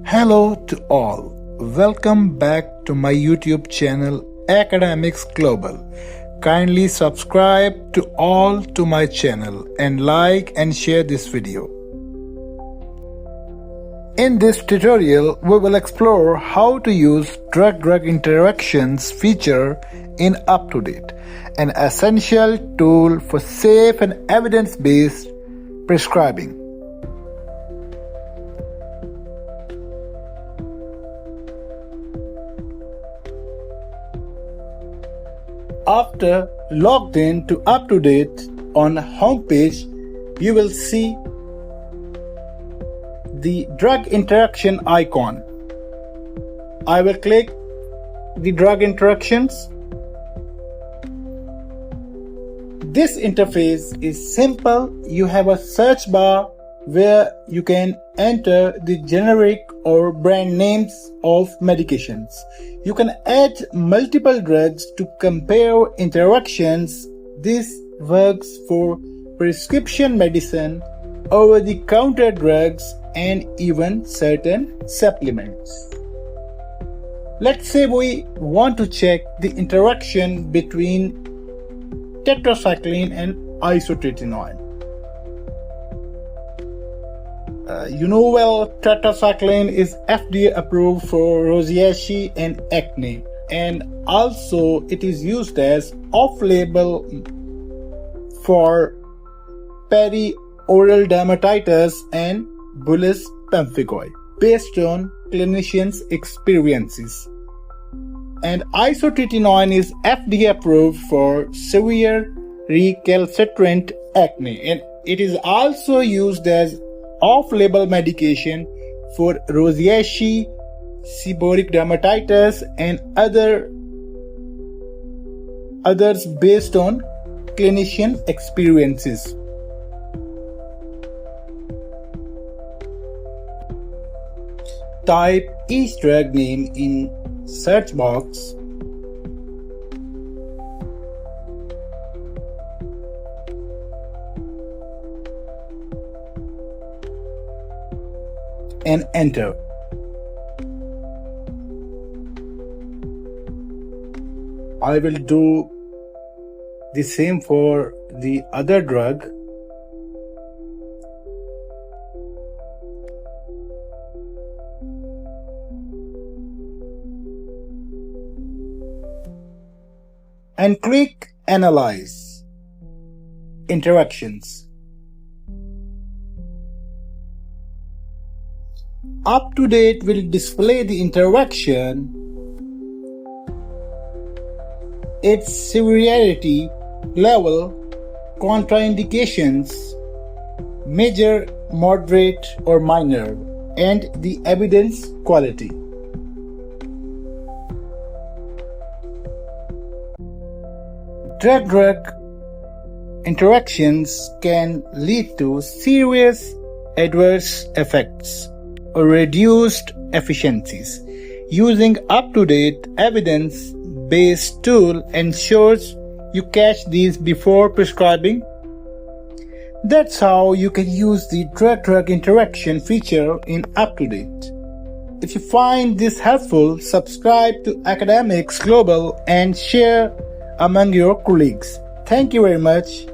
Hello to all. Welcome back to my YouTube channel Academics Global. Kindly subscribe to my channel and like and share this video. In this tutorial, we will explore how to use drug-drug interactions feature in UpToDate, an essential tool for safe and evidence-based prescribing. After logged in to UpToDate on homepage, you will see the drug interaction icon. I will click the drug interactions. This interface is simple. You have a search bar where you can enter the generic or brand names of medications. You can add multiple drugs to compare interactions. This works for prescription medicine, over-the-counter drugs, and even certain supplements. Let's say we want to check the interaction between tetracycline and isotretinoin. Tetracycline is FDA approved for rosacea and acne, and also it is used as off-label for perioral dermatitis and bullous pemphigoid based on clinicians' experiences. And isotretinoin is FDA approved for severe recalcitrant acne, and it is also used as off-label medication for rosacea, seborrheic dermatitis, and others based on clinician experiences. Type each drug name in search box and enter. I will do the same for the other drug. And click Analyze Interactions. UpToDate will display the interaction, its severity level, contraindications, major, moderate, or minor, and the evidence quality. Drug-drug interactions can lead to serious adverse effects or reduced efficiencies. Using UpToDate evidence-based tool ensures you catch these before prescribing. That's how you can use the drug-drug interaction feature in UpToDate. If you find this helpful, subscribe to Academics Global and share among your colleagues. Thank you very much.